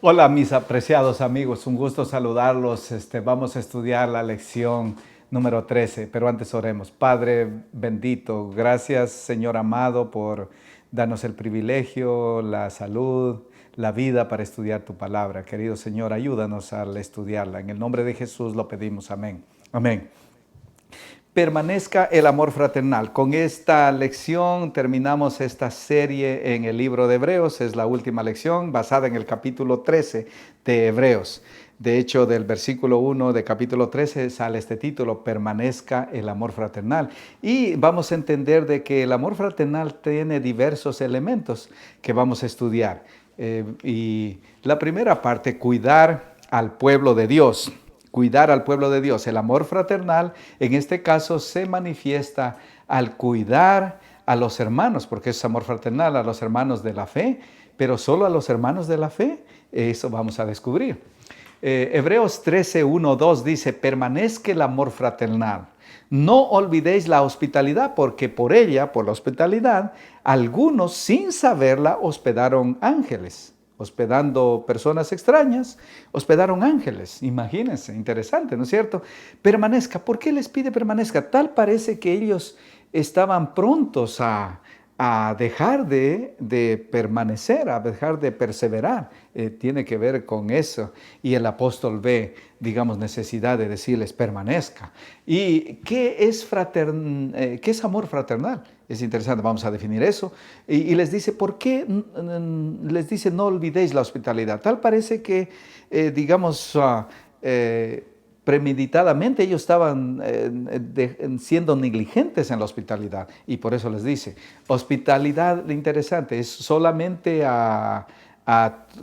Hola mis apreciados amigos, un gusto saludarlos. Vamos a estudiar la lección número 13, pero antes oremos. Padre bendito, gracias Señor amado por darnos el privilegio, la salud, la vida para estudiar tu palabra. Querido Señor, ayúdanos al estudiarla. En el nombre de Jesús lo pedimos. Amén. Amén. Permanezca el amor fraternal. Con esta lección terminamos esta serie en el libro de Hebreos. Es la última lección basada en el capítulo 13 de Hebreos. De hecho, del versículo 1 de capítulo 13 sale este título, Permanezca el amor fraternal. Y vamos a entender de que el amor fraternal tiene diversos elementos que vamos a estudiar. Y la primera parte, cuidar al pueblo de Dios. Cuidar al pueblo de Dios. El amor fraternal, en este caso, se manifiesta al cuidar a los hermanos, porque es amor fraternal a los hermanos de la fe, pero solo a los hermanos de la fe. Eso vamos a descubrir. Hebreos 13, 1, 2 dice, permanezca el amor fraternal. No olvidéis la hospitalidad, porque por ella, por la hospitalidad, algunos sin saberla hospedaron ángeles. Hospedando personas extrañas, hospedaron ángeles. Imagínense, interesante, ¿no es cierto? Permanezca. ¿Por qué les pide permanezca? Tal parece que ellos estaban prontos a dejar de permanecer, a dejar de perseverar. Tiene que ver con eso. Y el apóstol ve, digamos, necesidad de decirles permanezca. ¿Y qué es, qué es amor fraternal? Es interesante, vamos a definir eso. Y les dice, ¿por qué? Les dice, no olvidéis la hospitalidad. Tal parece que, digamos, premeditadamente ellos estaban siendo negligentes en la hospitalidad. Y por eso les dice, hospitalidad, interesante, es solamente a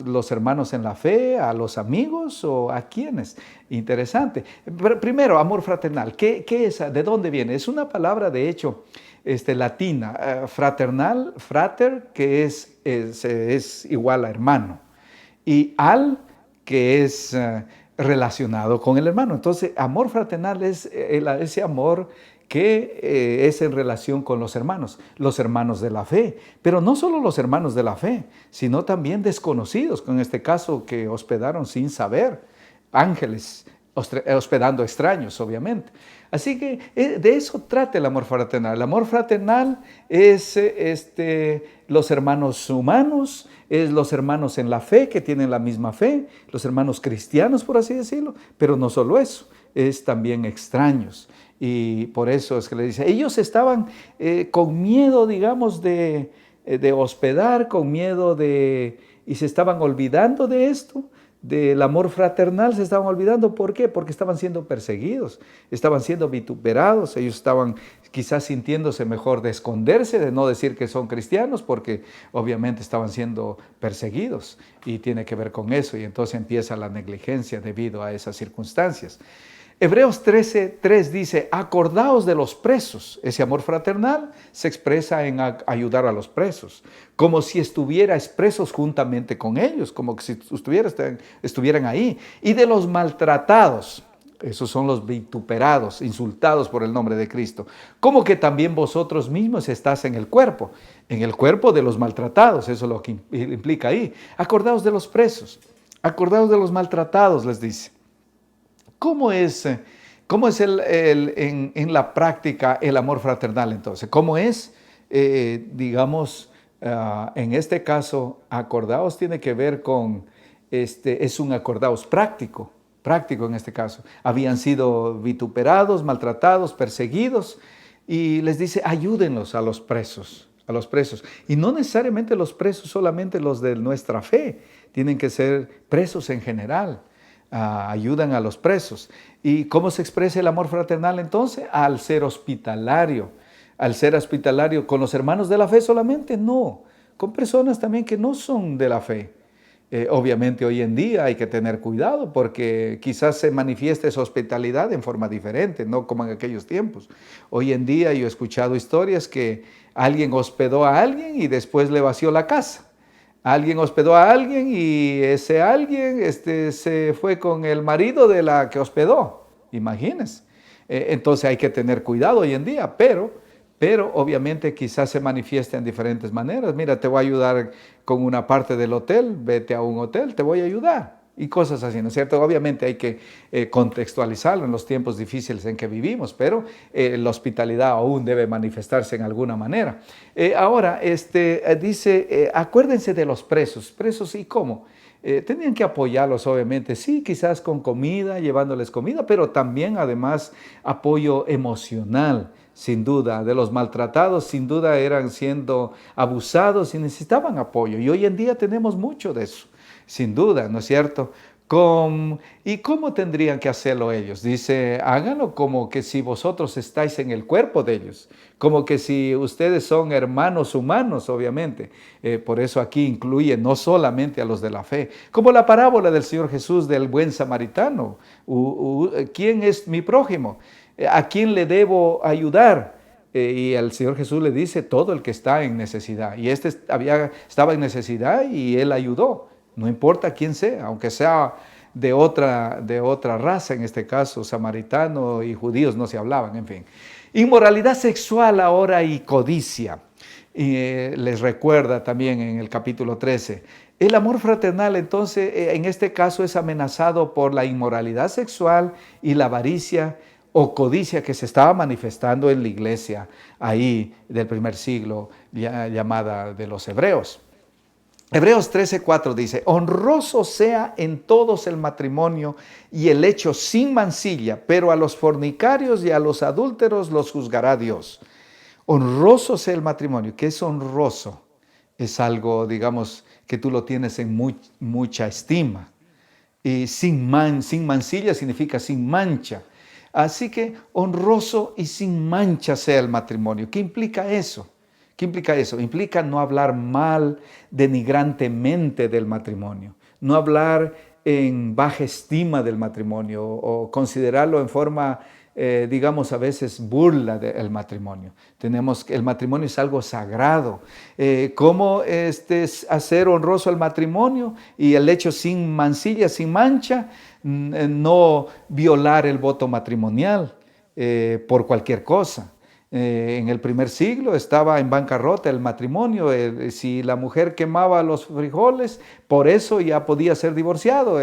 los hermanos en la fe, a los amigos o a quienes. Interesante. Pero primero, amor fraternal. ¿Qué es? ¿De dónde viene? Es una palabra, de hecho, latina. Fraternal, frater, que es igual a hermano. Y al, que es relacionado con el hermano. Entonces, amor fraternal es ese amor que es en relación con los hermanos de la fe, pero no solo los hermanos de la fe, sino también desconocidos, con este caso que hospedaron sin saber, ángeles hospedando extraños, obviamente. Así que de eso trata el amor fraternal. El amor fraternal es los hermanos humanos, es los hermanos en la fe que tienen la misma fe, los hermanos cristianos, por así decirlo, pero no solo eso, es también extraños. Y por eso es que le dice, ellos estaban con miedo, digamos, de hospedar, con miedo y se estaban olvidando de esto, del amor fraternal, se estaban olvidando. ¿Por qué? Porque estaban siendo perseguidos, estaban siendo vituperados, ellos estaban quizás sintiéndose mejor de esconderse, de no decir que son cristianos, porque obviamente estaban siendo perseguidos y tiene que ver con eso, y entonces empieza la negligencia debido a esas circunstancias. Hebreos 13:3 dice, acordaos de los presos. Ese amor fraternal se expresa en ayudar a los presos, como si estuvierais presos juntamente con ellos, como si estuvieran ahí. Y de los maltratados, esos son los vituperados, insultados por el nombre de Cristo, como que también vosotros mismos estás en el cuerpo de los maltratados, eso es lo que implica ahí. Acordaos de los presos, acordaos de los maltratados, les dice. ¿Cómo es, en la práctica el amor fraternal entonces? ¿Cómo es, digamos, en este caso, acordaos tiene que ver con, es un acordaos práctico, práctico en este caso. Habían sido vituperados, maltratados, perseguidos, y les dice, ayúdenlos a los presos. A los presos. Y no necesariamente los presos, solamente los de nuestra fe, tienen que ser presos en general. Ayudan a los presos. ¿Y cómo se expresa el amor fraternal entonces? Al ser hospitalario. Al ser hospitalario con los hermanos de la fe solamente, no. Con personas también que no son de la fe. Obviamente hoy en día hay que tener cuidado porque quizás se manifieste esa hospitalidad en forma diferente, no como en aquellos tiempos. Hoy en día yo he escuchado historias que alguien hospedó a alguien y después le vació la casa. Alguien hospedó a alguien y ese alguien se fue con el marido de la que hospedó. Imagínense. Entonces hay que tener cuidado hoy en día, pero pero obviamente quizás se manifiesta en diferentes maneras. Mira, te voy a ayudar con una parte del hotel, vete a un hotel, te voy a ayudar. Y cosas así, ¿no es cierto? Obviamente hay que contextualizarlo en los tiempos difíciles en que vivimos, pero la hospitalidad aún debe manifestarse en alguna manera. Ahora, dice, acuérdense de los presos. ¿Presos y cómo? Tenían que apoyarlos, obviamente, sí, quizás con comida, llevándoles comida, pero también, además, apoyo emocional, sin duda. De los maltratados, sin duda, eran siendo abusados y necesitaban apoyo. Y hoy en día tenemos mucho de eso, sin duda, ¿no es cierto? ¿Y cómo tendrían que hacerlo ellos? Dice, háganlo como que si vosotros estáis en el cuerpo de ellos, como que si ustedes son hermanos humanos, obviamente. Por eso aquí incluye no solamente a los de la fe, como la parábola del Señor Jesús del buen samaritano. ¿Quién es mi prójimo? ¿A quién le debo ayudar? Y el Señor Jesús le dice, todo el que está en necesidad. Y estaba en necesidad y él ayudó. No importa quién sea, aunque sea de otra raza, en este caso, samaritano y judíos no se hablaban, en fin. Inmoralidad sexual ahora y codicia. Y les recuerda también en el capítulo 13. El amor fraternal, entonces, en este caso es amenazado por la inmoralidad sexual y la avaricia o codicia que se estaba manifestando en la iglesia ahí del primer siglo, llamada de los hebreos. Hebreos 13:4 dice, honroso sea en todos el matrimonio y el hecho sin mancilla, pero a los fornicarios y a los adúlteros los juzgará Dios. Honroso sea el matrimonio. ¿Qué es honroso? Es algo, digamos, que tú lo tienes en mucha estima. Y sin mancilla significa sin mancha. Así que honroso y sin mancha sea el matrimonio. ¿Qué implica eso? ¿Qué implica eso? Implica no hablar mal, denigrantemente del matrimonio, no hablar en baja estima del matrimonio o considerarlo en forma, digamos, a veces burla del matrimonio. El matrimonio es algo sagrado. ¿Cómo hacer honroso el matrimonio y el hecho sin mancilla, sin mancha? No violar el voto matrimonial por cualquier cosa. En el primer siglo estaba en bancarrota el matrimonio. Si la mujer quemaba los frijoles, por eso ya podía ser divorciado.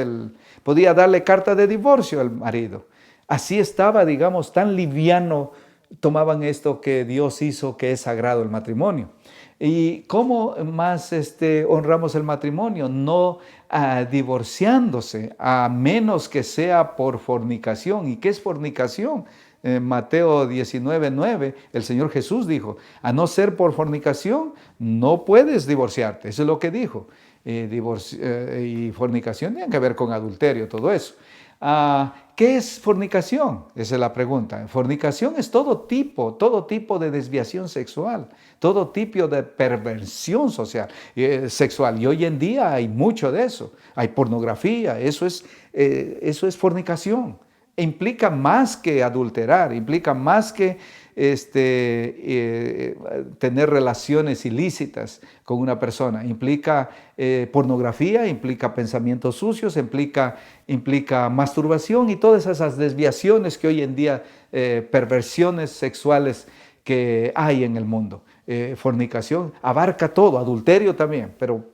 Podía darle carta de divorcio al marido. Así estaba, digamos, tan liviano tomaban esto que Dios hizo, que es sagrado el matrimonio. ¿Y cómo más honramos el matrimonio? No divorciándose, a menos que sea por fornicación. ¿Y qué es fornicación? En Mateo 19:9, el Señor Jesús dijo, a no ser por fornicación, no puedes divorciarte. Eso es lo que dijo. Y fornicación tiene que ver con adulterio, todo eso. ¿Qué es fornicación? Esa es la pregunta. Fornicación es todo tipo de desviación sexual, todo tipo de perversión sexual. Y hoy en día hay mucho de eso. Hay pornografía, eso es fornicación. Implica más que adulterar, implica más que tener relaciones ilícitas con una persona. Implica pornografía, implica pensamientos sucios, implica masturbación y todas esas desviaciones que hoy en día, perversiones sexuales que hay en el mundo. Fornicación abarca todo, adulterio también, pero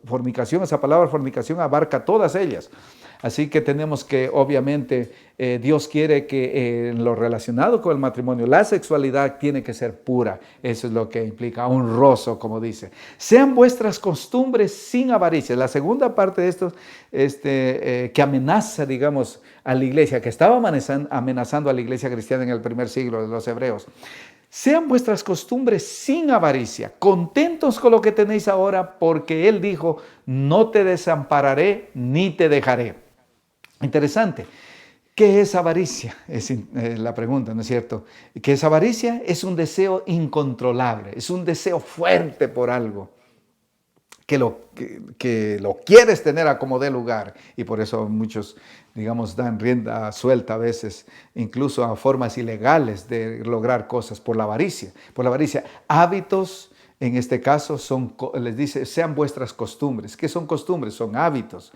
fornicación, esa palabra fornicación abarca todas ellas. Así que tenemos que, obviamente, Dios quiere que en lo relacionado con el matrimonio, la sexualidad tiene que ser pura. Eso es lo que implica honroso, como dice. Sean vuestras costumbres sin avaricia. La segunda parte de esto, que amenaza, digamos, a la iglesia, que estaba amenazando a la iglesia cristiana en el primer siglo de los hebreos. Sean vuestras costumbres sin avaricia, contentos con lo que tenéis ahora, porque Él dijo, no te desampararé ni te dejaré. Interesante. ¿Qué es avaricia? Es la pregunta, ¿no es cierto? ¿Qué es avaricia? Es un deseo incontrolable, es un deseo fuerte por algo, que lo quieres tener a como dé lugar. Y por eso muchos, digamos, dan rienda suelta a veces, incluso a formas ilegales de lograr cosas por la avaricia. Por la avaricia, hábitos. En este caso, les dice, sean vuestras costumbres. ¿Qué son costumbres? Son hábitos.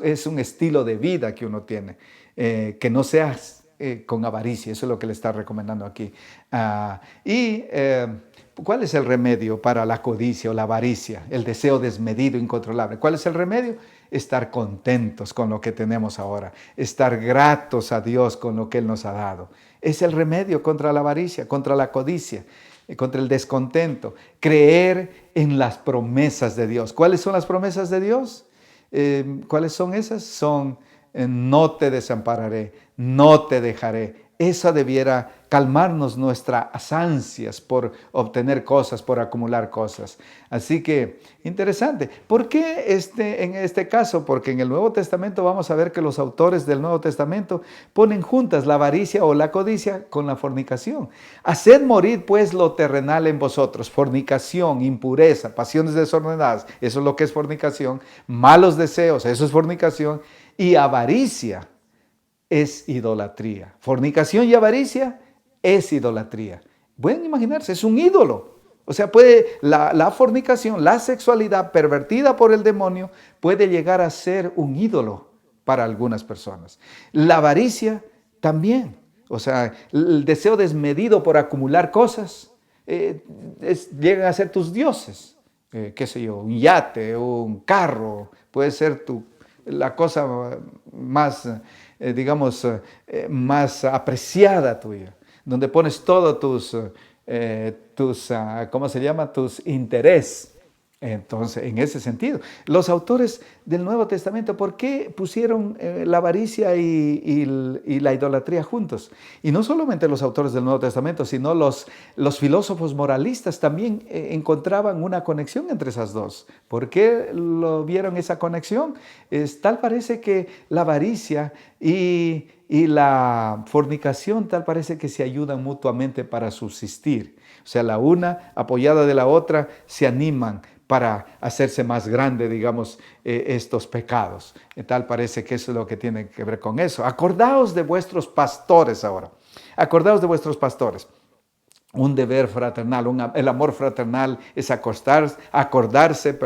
Es un estilo de vida que uno tiene. Que no sea con avaricia. Eso es lo que le está recomendando aquí. ¿Cuál es el remedio para la codicia o la avaricia? El deseo desmedido, incontrolable. ¿Cuál es el remedio? Estar contentos con lo que tenemos ahora. Estar gratos a Dios con lo que Él nos ha dado. Es el remedio contra la avaricia, contra la codicia, contra el descontento. Creer en las promesas de Dios. ¿Cuáles son las promesas de Dios? ¿Cuáles son esas? Son no te desampararé, no te dejaré. Eso debiera calmarnos nuestras ansias por obtener cosas, por acumular cosas. Así que, interesante. ¿Por qué en este caso? Porque en el Nuevo Testamento vamos a ver que los autores del Nuevo Testamento ponen juntas la avaricia o la codicia con la fornicación. Haced morir pues lo terrenal en vosotros, fornicación, impureza, pasiones desordenadas, eso es lo que es fornicación, malos deseos, eso es fornicación, y avaricia es idolatría. Fornicación y avaricia es idolatría. Pueden imaginarse, es un ídolo. O sea, la fornicación, la sexualidad pervertida por el demonio puede llegar a ser un ídolo para algunas personas. La avaricia también. O sea, el deseo desmedido por acumular cosas llegan a ser tus dioses. Qué sé yo, un yate, un carro, puede ser la cosa más, más apreciada tuya, donde pones todo ¿cómo se llama? Tus intereses. Entonces, en ese sentido, los autores del Nuevo Testamento, ¿por qué pusieron la avaricia y la idolatría juntos? Y no solamente los autores del Nuevo Testamento, sino los filósofos moralistas también encontraban una conexión entre esas dos. ¿Por qué vieron esa conexión? Tal parece que la avaricia y la fornicación tal parece que se ayudan mutuamente para subsistir. O sea, la una apoyada de la otra se animan para hacerse más grande, digamos, estos pecados. Tal parece que eso es lo que tiene que ver con eso. Acordaos de vuestros pastores ahora. Acordaos de vuestros pastores. Un deber fraternal, el amor fraternal es acordarse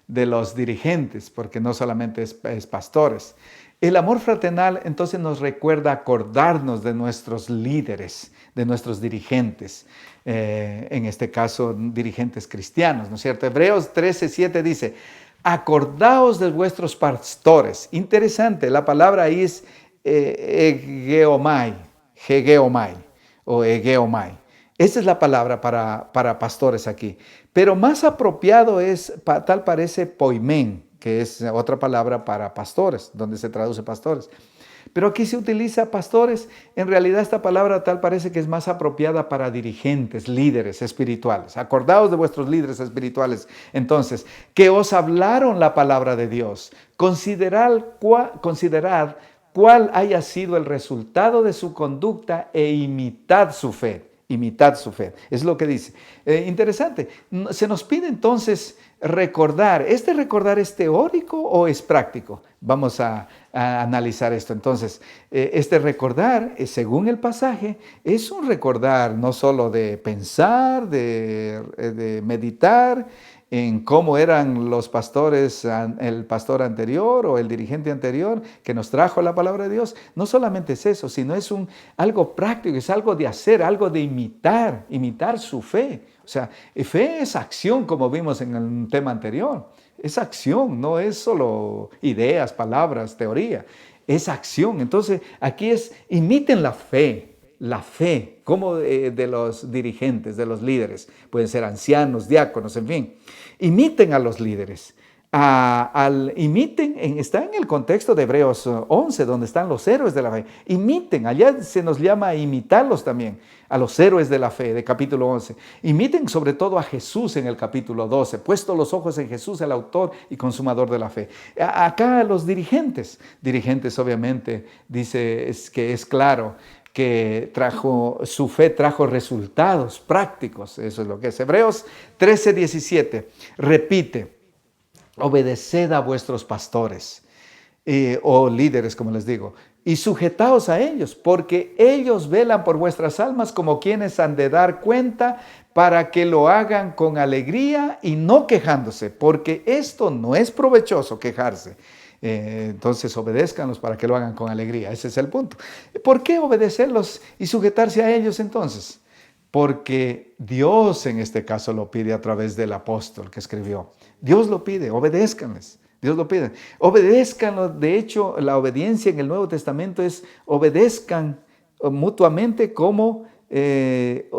de los dirigentes, porque no solamente es pastores. El amor fraternal entonces nos recuerda acordarnos de nuestros líderes, de nuestros dirigentes, en este caso dirigentes cristianos, ¿no es cierto? Hebreos 13:7 dice, acordaos de vuestros pastores. Interesante, la palabra ahí es hegeomai o egeomai. Esa es la palabra para pastores aquí. Pero más apropiado es, tal parece, poimen, que es otra palabra para pastores, donde se traduce pastores. Pero aquí se utiliza pastores. En realidad esta palabra tal parece que es más apropiada para dirigentes, líderes espirituales. Acordaos de vuestros líderes espirituales. Entonces, que os hablaron la palabra de Dios. Considerad cuál haya sido el resultado de su conducta e imitad su fe. Imitad su fe. Es lo que dice. Interesante. Se nos pide entonces recordar. ¿Este recordar es teórico o es práctico? Vamos a analizar esto. Entonces, este recordar, según el pasaje, es un recordar no solo de pensar, de meditar en cómo eran los pastores, el pastor anterior o el dirigente anterior que nos trajo la palabra de Dios. No solamente es eso, sino es algo práctico, es algo de hacer, algo de imitar su fe. O sea, fe es acción, como vimos en el tema anterior. Es acción, no es solo ideas, palabras, teoría. Es acción. Entonces, aquí imiten la fe, como de los dirigentes, de los líderes. Pueden ser ancianos, diáconos, en fin. Imiten a los líderes. Está en el contexto de Hebreos 11, donde están los héroes de la fe. Imiten, allá se nos llama a imitarlos también, a los héroes de la fe, de capítulo 11. Imiten sobre todo a Jesús en el capítulo 12, puesto los ojos en Jesús, el autor y consumador de la fe. Acá los dirigentes obviamente, dice que es claro, que su fe trajo resultados prácticos. Eso es lo que es. Hebreos 13:17 repite, obedeced a vuestros pastores o líderes, como les digo, y sujetaos a ellos, porque ellos velan por vuestras almas como quienes han de dar cuenta, para que lo hagan con alegría y no quejándose, porque esto no es provechoso quejarse. Entonces obedézcanlos para que lo hagan con alegría. Ese es el punto. ¿Por qué obedecerlos y sujetarse a ellos entonces? Porque Dios en este caso lo pide a través del apóstol que escribió. Dios lo pide, obedézcanles. Dios lo pide. Obedézcanlo. De hecho, la obediencia en el Nuevo Testamento es obedezcan mutuamente como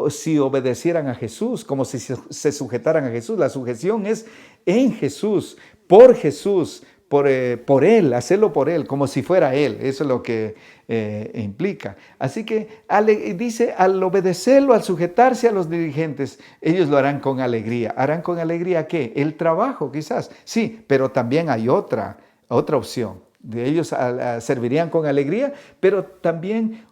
si obedecieran a Jesús, como si se sujetaran a Jesús. La sujeción es en Jesús, por Él, hacerlo por Él, como si fuera Él. Eso es lo que implica. Así que dice, al obedecerlo, al sujetarse a los dirigentes, ellos lo harán con alegría. ¿Harán con alegría qué? El trabajo, quizás. Sí, pero también hay otra opción. De ellos servirían con alegría, pero también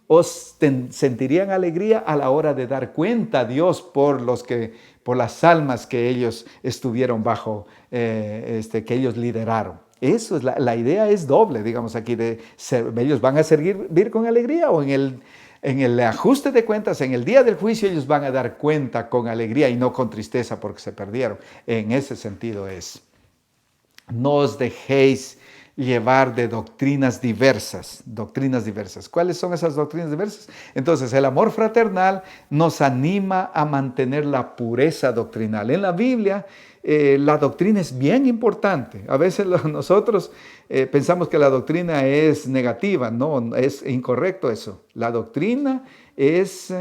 sentirían alegría a la hora de dar cuenta a Dios por las almas que ellos estuvieron bajo, que ellos lideraron. Eso es la idea es doble, digamos aquí, ellos van a servir con alegría o en el ajuste de cuentas, en el día del juicio, ellos van a dar cuenta con alegría y no con tristeza porque se perdieron. En ese sentido es. No os dejéis llevar de doctrinas diversas. ¿Cuáles son esas doctrinas diversas? Entonces, el amor fraternal nos anima a mantener la pureza doctrinal. En la Biblia, la doctrina es bien importante. A veces nosotros pensamos que la doctrina es negativa. No, es incorrecto eso. La doctrina es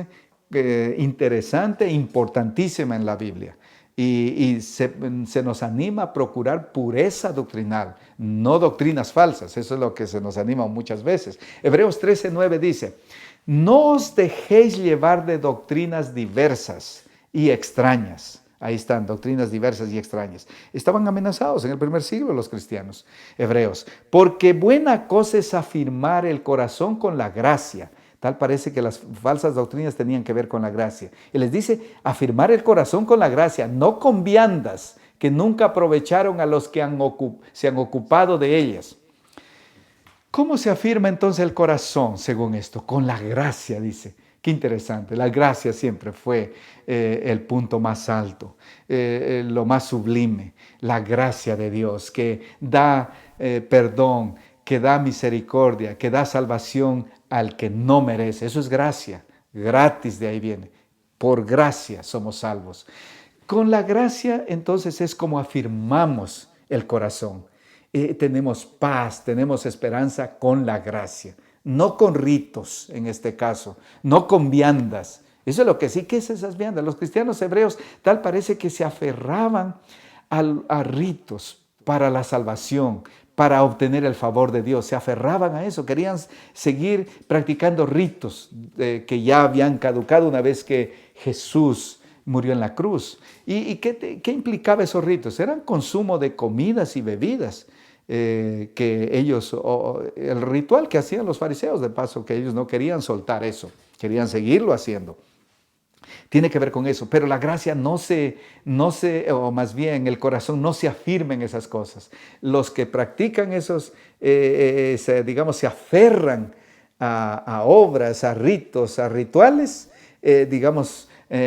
interesante e importantísima en la Biblia. Y se nos anima a procurar pureza doctrinal, no doctrinas falsas. Eso es lo que se nos anima muchas veces. Hebreos 13:9 dice, no os dejéis llevar de doctrinas diversas y extrañas. Ahí están, doctrinas diversas y extrañas. Estaban amenazados en el primer siglo los cristianos hebreos. Porque buena cosa es afirmar el corazón con la gracia. Tal parece que las falsas doctrinas tenían que ver con la gracia. Y les dice, afirmar el corazón con la gracia, no con viandas que nunca aprovecharon a los que se han ocupado de ellas. ¿Cómo se afirma entonces el corazón según esto? Con la gracia, dice. Qué interesante. La gracia siempre fue el punto más alto, lo más sublime. La gracia de Dios que da perdón, que da misericordia, que da salvación al que no merece. Eso es gracia, gratis de ahí viene. Por gracia somos salvos. Con la gracia entonces es como afirmamos el corazón. Tenemos paz, tenemos esperanza con la gracia. No con ritos en este caso, no con viandas. Eso es lo que sí, ¿qué es esas viandas? Los cristianos hebreos tal parece que se aferraban a ritos para la salvación, para obtener el favor de Dios. Se aferraban a eso, querían seguir practicando ritos que ya habían caducado una vez que Jesús murió en la cruz. ¿Y qué implicaba esos ritos? Eran consumo de comidas y bebidas. Que ellos, el ritual que hacían los fariseos, de paso, que ellos no querían soltar eso, querían seguirlo haciendo. Tiene que ver con eso, pero la gracia o más bien el corazón no se afirma en esas cosas. Los que practican esos, se aferran a obras, a ritos, a rituales,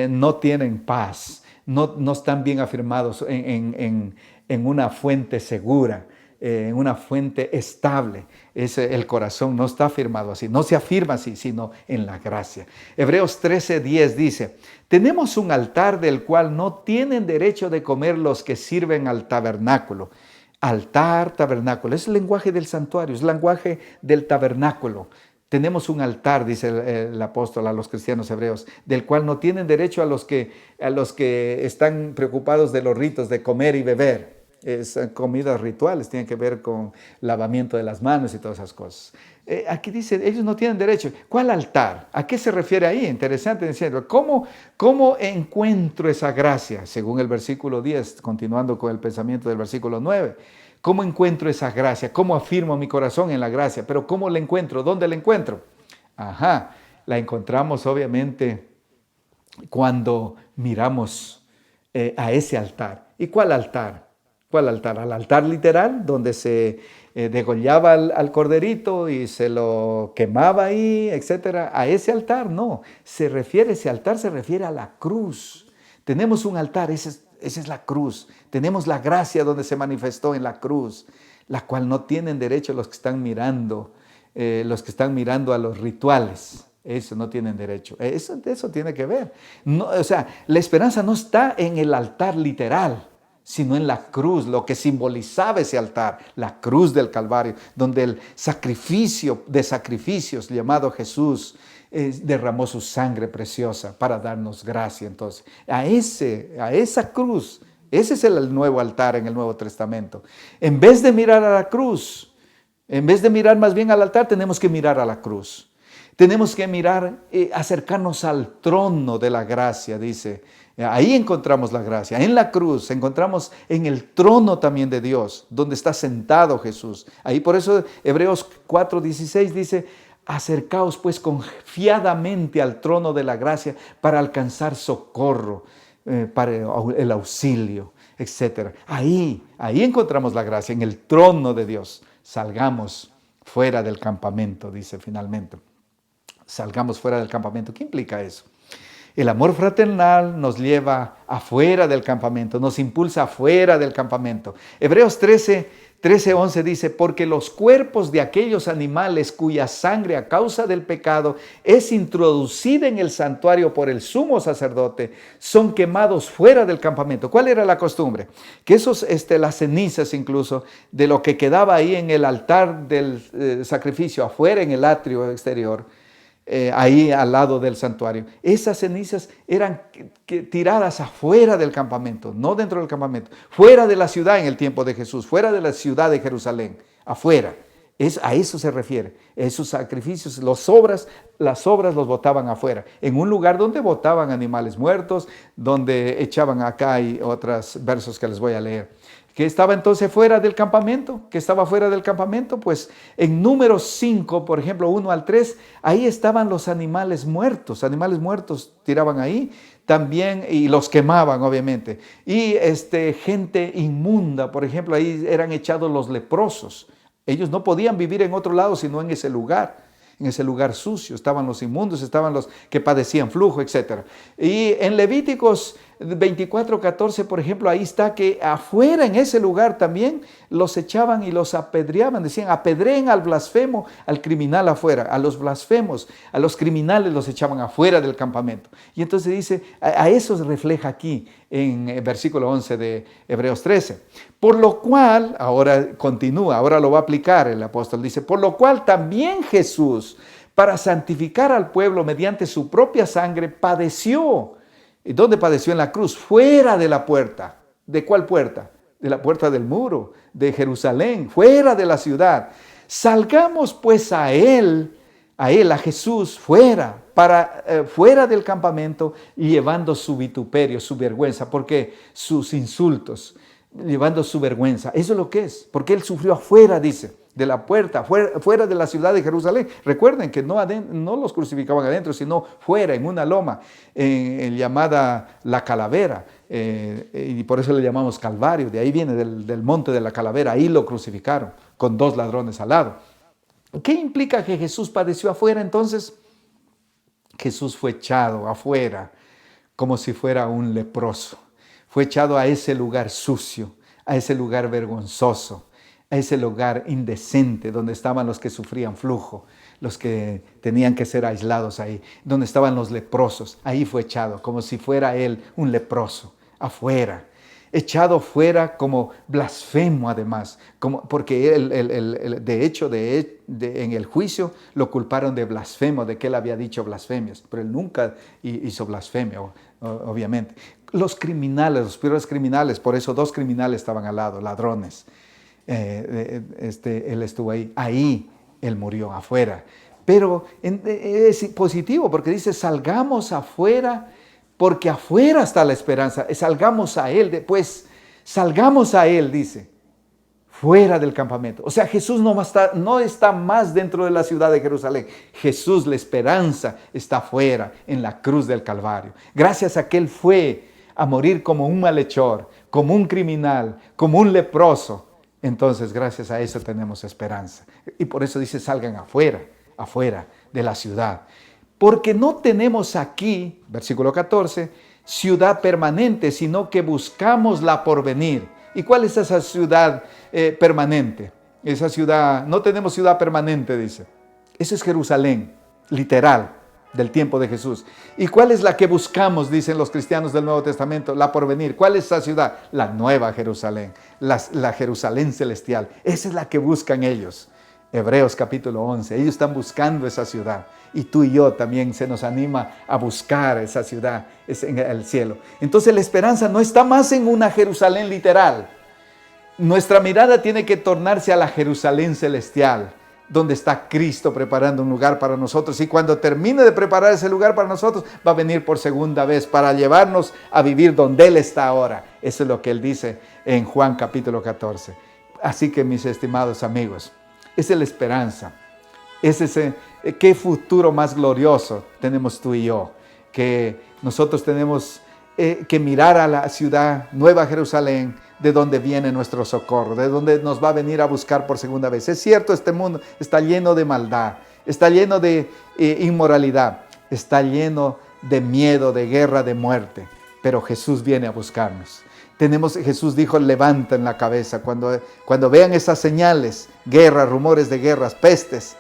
no tienen paz, no están bien afirmados en una fuente segura, en una fuente estable. El corazón no está afirmado así, no se afirma así, sino en la gracia. Hebreos 13:10 dice, tenemos un altar del cual no tienen derecho de comer los que sirven al tabernáculo. Altar, tabernáculo, es el lenguaje del santuario, es el lenguaje del tabernáculo. Tenemos un altar, dice el apóstol a los cristianos hebreos, del cual no tienen derecho a los que están preocupados de los ritos de comer y beber. Comidas rituales, tienen que ver con lavamiento de las manos y todas esas cosas. Aquí dice, ellos no tienen derecho. ¿Cuál altar? ¿A qué se refiere ahí? Interesante diciendo, ¿cómo encuentro esa gracia? Según el versículo 10, continuando con el pensamiento del versículo 9. ¿Cómo encuentro esa gracia? ¿Cómo afirmo mi corazón en la gracia? Pero ¿cómo la encuentro? ¿Dónde la encuentro? La encontramos obviamente cuando miramos a ese altar. ¿Y cuál altar? ¿Cuál altar? Al altar literal, donde se degollaba al corderito y se lo quemaba ahí, etc. A ese altar no, ese altar se refiere a la cruz. Tenemos un altar, esa es la cruz. Tenemos la gracia donde se manifestó en la cruz. la cual no tienen derecho los que están mirando a los rituales. Eso no tienen derecho. Eso tiene que ver. No, o sea, la esperanza no está en el altar literal, sino en la cruz, lo que simbolizaba ese altar, la cruz del Calvario, donde el sacrificio de sacrificios llamado Jesús derramó su sangre preciosa para darnos gracia. Entonces, a esa cruz, ese es el nuevo altar en el Nuevo Testamento. En vez de mirar a la cruz, en vez de mirar más bien al altar, tenemos que mirar a la cruz. Tenemos que mirar, acercarnos al trono de la gracia, dice. Ahí encontramos la gracia, en la cruz, encontramos en el trono también de Dios, donde está sentado Jesús. Ahí por eso Hebreos 4:16 dice, acercaos pues confiadamente al trono de la gracia para alcanzar socorro, para el auxilio, etc. Ahí encontramos la gracia, en el trono de Dios. Salgamos fuera del campamento, dice finalmente. Salgamos fuera del campamento. ¿Qué implica eso? El amor fraternal nos lleva afuera del campamento, nos impulsa afuera del campamento. Hebreos 13:11 dice, porque los cuerpos de aquellos animales cuya sangre a causa del pecado es introducida en el santuario por el sumo sacerdote, son quemados fuera del campamento. ¿Cuál era la costumbre? Que las cenizas incluso de lo que quedaba ahí en el altar del sacrificio, afuera en el atrio exterior, ahí al lado del santuario, esas cenizas eran tiradas afuera del campamento, no dentro del campamento, fuera de la ciudad en el tiempo de Jesús, fuera de la ciudad de Jerusalén, afuera. A eso se refiere. Esos sacrificios, las obras los botaban afuera, en un lugar donde botaban animales muertos, donde echaban, acá hay otros versos que les voy a leer. ¿Qué estaba entonces fuera del campamento? ¿Qué estaba fuera del campamento? Pues en Números 5, por ejemplo, 1 al 3, ahí estaban los animales muertos tiraban ahí también y los quemaban obviamente. Y gente inmunda, por ejemplo, ahí eran echados los leprosos. Ellos no podían vivir en otro lado sino en ese lugar sucio. Estaban los inmundos, estaban los que padecían flujo, etc. Y en Levíticos 24:14, por ejemplo, ahí está que afuera en ese lugar también los echaban y los apedreaban. Decían, apedreen al blasfemo, al criminal afuera. A los blasfemos, a los criminales los echaban afuera del campamento. Y entonces dice, a eso se refleja aquí en el versículo 11 de Hebreos 13. Por lo cual, ahora continúa, ahora lo va a aplicar el apóstol. Dice, por lo cual también Jesús, para santificar al pueblo mediante su propia sangre, padeció. ¿Y dónde padeció? En la cruz, fuera de la puerta. ¿De cuál puerta? De la puerta del muro, de Jerusalén, fuera de la ciudad. Salgamos pues a Jesús, fuera del campamento, y llevando su vituperio, su vergüenza, porque sus insultos, llevando su vergüenza. Eso es lo que es, porque Él sufrió afuera, dice, de la puerta, fuera de la ciudad de Jerusalén. Recuerden que no los crucificaban adentro, sino fuera, en una loma, llamada la Calavera, y por eso le llamamos Calvario. De ahí viene, del monte de la Calavera. Ahí lo crucificaron, con 2 ladrones al lado. ¿Qué implica que Jesús padeció afuera entonces? Jesús fue echado afuera como si fuera un leproso. Fue echado a ese lugar sucio, a ese lugar vergonzoso, a ese lugar indecente donde estaban los que sufrían flujo, los que tenían que ser aislados ahí, donde estaban los leprosos. Ahí fue echado como si fuera él un leproso, afuera. Echado fuera como blasfemo además, porque de hecho en el juicio lo culparon de blasfemo, de que él había dicho blasfemias, pero él nunca hizo blasfemia, obviamente. Los criminales, los peores criminales, por eso 2 criminales estaban al lado, ladrones. Él estuvo ahí él murió afuera. Pero es positivo porque dice, salgamos afuera, porque afuera está la esperanza. Salgamos a Él, salgamos a Él, dice, fuera del campamento. O sea, Jesús no está más dentro de la ciudad de Jerusalén. Jesús, la esperanza, está fuera, en la cruz del Calvario. Gracias a que Él fue a morir como un malhechor, como un criminal, como un leproso. Entonces, gracias a eso tenemos esperanza. Y por eso dice, salgan afuera de la ciudad. Porque no tenemos aquí, versículo 14, ciudad permanente, sino que buscamos la porvenir. ¿Y cuál es esa ciudad permanente? Esa ciudad, no tenemos ciudad permanente, dice. Eso es Jerusalén, literal, del tiempo de Jesús. ¿Y cuál es la que buscamos, dicen los cristianos del Nuevo Testamento? La porvenir. ¿Cuál es esa ciudad? La nueva Jerusalén, la Jerusalén celestial. Esa es la que buscan ellos. Hebreos capítulo 11, ellos están buscando esa ciudad. Y tú y yo también se nos anima a buscar esa ciudad, es en el cielo. Entonces la esperanza no está más en una Jerusalén literal. Nuestra mirada tiene que tornarse a la Jerusalén celestial, donde está Cristo preparando un lugar para nosotros. Y cuando termine de preparar ese lugar para nosotros, va a venir por segunda vez para llevarnos a vivir donde Él está ahora. Eso es lo que Él dice en Juan capítulo 14. Así que, mis estimados amigos, esa es la esperanza. Es ese, qué futuro más glorioso tenemos tú y yo, que nosotros tenemos que mirar a la ciudad Nueva Jerusalén, de donde viene nuestro socorro, de donde nos va a venir a buscar por segunda vez. Es cierto, este mundo está lleno de maldad, está lleno de inmoralidad, está lleno de miedo, de guerra, de muerte, pero Jesús viene a buscarnos. Jesús dijo, levanten la cabeza. Cuando vean esas señales, guerra, rumores de guerras, pestes,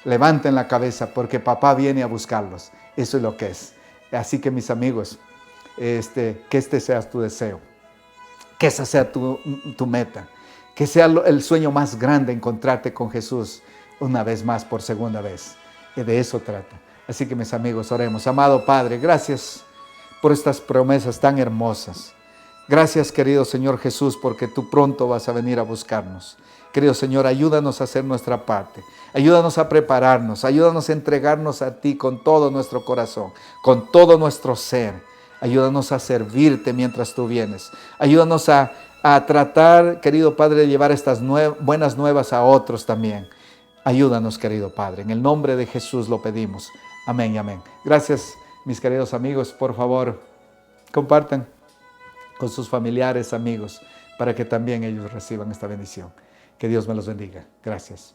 levanten la cabeza porque papá viene a buscarlos. Eso es lo que es. Así que, mis amigos, que este sea tu deseo, que esa sea tu meta, que sea el sueño más grande, encontrarte con Jesús una vez más, por segunda vez. Y de eso trata. Así que, mis amigos, oremos. Amado Padre, gracias por estas promesas tan hermosas. Gracias, querido Señor Jesús, porque tú pronto vas a venir a buscarnos. Querido Señor, ayúdanos a hacer nuestra parte. Ayúdanos a prepararnos. Ayúdanos a entregarnos a ti con todo nuestro corazón, con todo nuestro ser. Ayúdanos a servirte mientras tú vienes. Ayúdanos a tratar, querido Padre, de llevar estas buenas nuevas a otros también. Ayúdanos, querido Padre. En el nombre de Jesús lo pedimos. Amén y amén. Gracias, mis queridos amigos. Por favor, compartan con sus familiares, amigos, para que también ellos reciban esta bendición. Que Dios me los bendiga. Gracias.